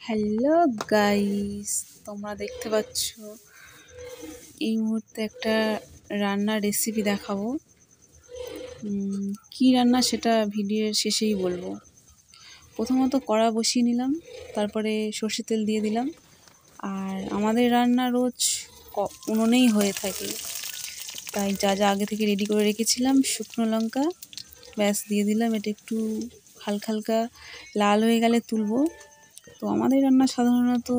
Hello guys, তোমরা দেখতে পাচ্ছ এই মুহূর্তে একটা রান্নার রেসিপি দেখাবো। কি রান্না সেটা ভিডিওর শেষেই বলবো। প্রথমত কড়া বসিয়ে নিলাম, তারপরে সর্ষে তেল দিয়ে দিলাম। আর আমাদের রান্না রোজ উনুনেই হয়ে থাকে, তাই যা যা আগে থেকে রেডি করে রেখেছিলাম, শুকনো লঙ্কা ব্যাস দিয়ে দিলাম। এটা একটু হালকা হালকা লাল হয়ে গেলে তুলবো। তো আমাদের রান্না সাধারণত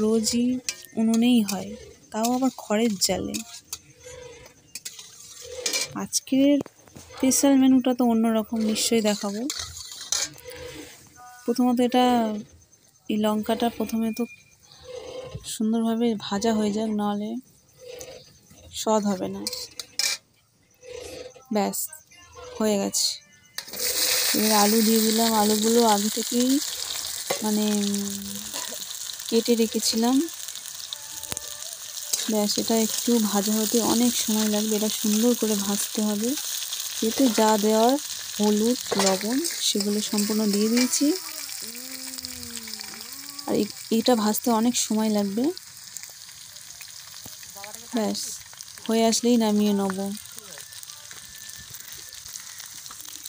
রোজই উনুনেই হয়, তাও আবার খড়ের জালে। আজকের স্পেশাল মেনুটা তো অন্যরকম, নিশ্চয়ই দেখাবো। প্রথমত এই লঙ্কাটা প্রথমে তো সুন্দরভাবে ভাজা হয়ে যাক, নাহলে স্বাদ হবে না। ব্যাস হয়ে গেছে। এবার আলু দিয়ে দিলাম। আলুগুলো আগে থেকেই কেটে রেখেছিলাম। ব্যাস এটা একটু ভাজা হতে অনেক সময় লাগবে, এটা সুন্দর করে ভাজতে হবে। এতে যা দেওয়ার হলুদ লবণ সেগুলো সম্পূর্ণ দিয়ে দিয়েছি। আর এটা ভাজতে অনেক সময় লাগবে। ব্যাস হয়ে আসলেই নামিয়ে নেব।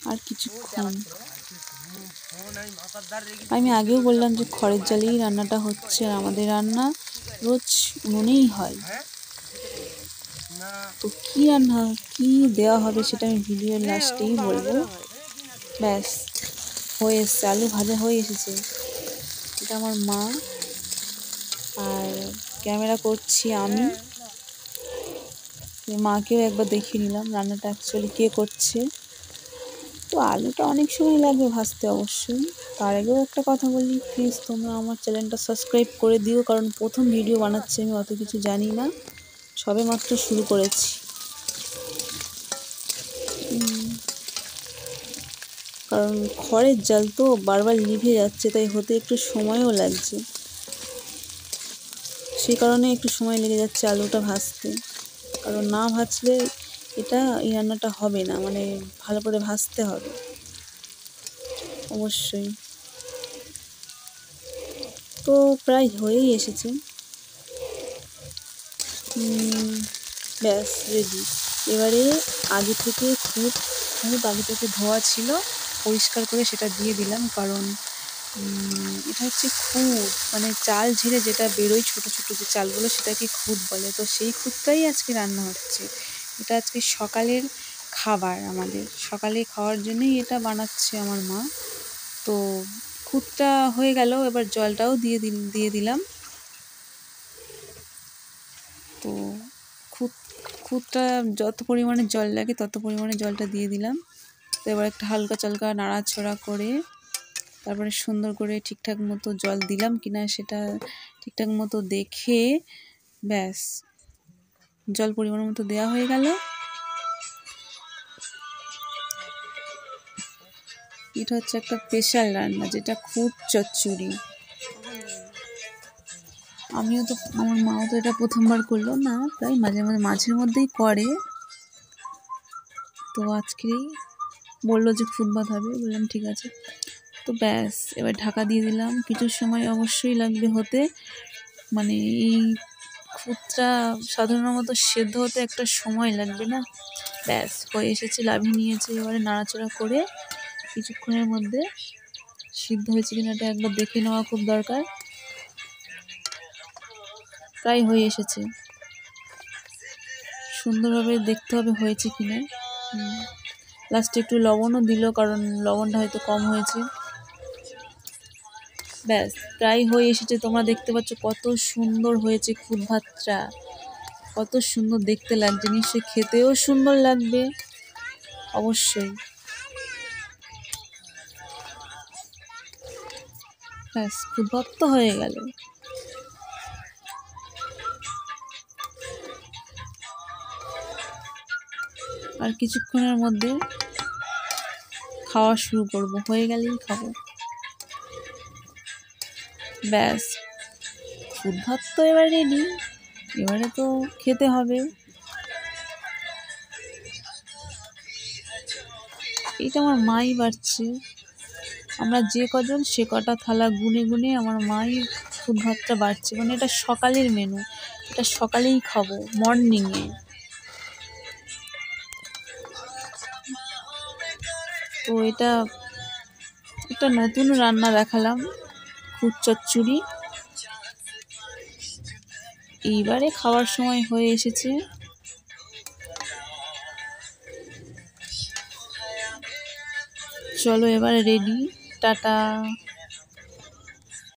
আর কিছুক্ষণ, আমি আগেও বললাম যে খড়ের জালেই রান্নাটা হচ্ছে, আর আমাদের রান্না রোজ উনুনেই হয়। তো কী রান্না কী দেওয়া হবে সেটা আমি ভিডিওর লাস্টেই বলবো। ব্যাস হয়ে এসছে, আলু ভাজা হয়ে এসেছে। এটা আমার মা, আর ক্যামেরা করছি আমি। মাকেও একবার দেখিয়ে নিলাম রান্নাটা অ্যাকচুয়ালি কে করছে। তো আলুটা অনেক সময় লাগবে ভাজতে অবশ্যই। তার আগেও একটা কথা বলি, প্লিজ তোমরা আমার চ্যানেলটা সাবস্ক্রাইব করে দিও, কারণ প্রথম ভিডিও বানাচ্ছি, আমি অত কিছু জানি না, সবে মাত্র শুরু করেছি। কারণ খড়ের জাল তো বারবার নিভে যাচ্ছে, তাই হতে একটু সময়ও লাগছে। সেই কারণে একটু সময় লেগে যাচ্ছে আলুটা ভাজতে। কারণ না ভাজলে এই রান্নাটা হবে না, ভালো করে ভাজতে হবে অবশ্যই। তো প্রায় হয়েই এসেছে। ব্যাস রেডি। এবারে আগে থেকে খুদ আগে থেকে ধোয়া ছিল, পরিষ্কার করে সেটা দিয়ে দিলাম। কারণ এটা হচ্ছে খুদ, চাল ঝেড়ে যেটা বেরোয় ছোটো ছোটো যে চালগুলো, সেটাকে খুদ বলে। তো সেই খুদটাই আজকে রান্না হচ্ছে। এটা আজকে সকালের খাবার, আমাদের সকালে খাওয়ার জন্যই এটা বানাচ্ছে আমার মা। তো খুদটা হয়ে গেল, এবার জলটাও দিয়ে দিলাম। তো খুদটা যত পরিমাণে জল লাগে তত পরিমাণে জলটা দিয়ে দিলাম। তো এবার একটা হালকা চালকা নাড়াছড়া করে তারপরে সুন্দর করে ঠিকঠাক মতো জল দিলাম কিনা সেটা ঠিকঠাক মতো দেখে, ব্যাস জল পরিমাণ মতো দেওয়া হয়ে গেল। এটা হচ্ছে একটা স্পেশাল রান্না, যেটা খুদ চচ্চড়ি। আমার মাও তো এটা প্রথমবার করলো না, প্রায় মাঝের মধ্যেই করে। তো আজকেই বললো যে খুদ ভাত হবে, বললাম ঠিক আছে। তো ব্যাস এবার ঢাকা দিয়ে দিলাম। কিছু সময় অবশ্যই লাগবে হতে, এই খুদটা সাধারণত সেদ্ধ হতে একটা সময় লাগবে না। ব্যাস হয়ে এসেছে, লাভিয়ে নিয়েছে। এবারে নাড়াচাড়া করে কিছুক্ষণের মধ্যে সিদ্ধ হয়েছে কিনা এটা একবার দেখে নেওয়া খুব দরকার। প্রায় হয়ে এসেছে, সুন্দরভাবে দেখতে হবে হয়েছে কিনা। লাস্টে একটু লবণও দিল, কারণ লবণটা হয়তো কম হয়েছে। ব্যাস প্রায় হয়ে এসেছে। তোমরা দেখতে পাচ্ছ কত সুন্দর হয়েছে খুদ ভাতটা, কত সুন্দর দেখতে লাগছে। নিশ্চয়ই খেতেও সুন্দর লাগবে অবশ্যই। ব্যাস খুদ ভাত তো হয়ে গেল। আর কিছুক্ষণের মধ্যে খাওয়া শুরু করব, হয়ে গেলেই খাবো। ব্যাস খুদ ভাত তো এবার রেডি, এবারে তো খেতে হবে। এটা আমার মাই বাড়ছে, আমরা যে কজন সে কটা থালা গুনে গুনে আমার মাই খুদ ভাতটা বাড়ছে, মানে এটা সকালের মেনু, এটা সকালেই খাবো মর্নিংয়ে। তো এটা একটা নতুন রান্না দেখালাম, খুদ চচ্চড়ি। এইবারে খাওয়ার সময় হয়ে এসেছে। চলো এবারে রেডি, টাটা।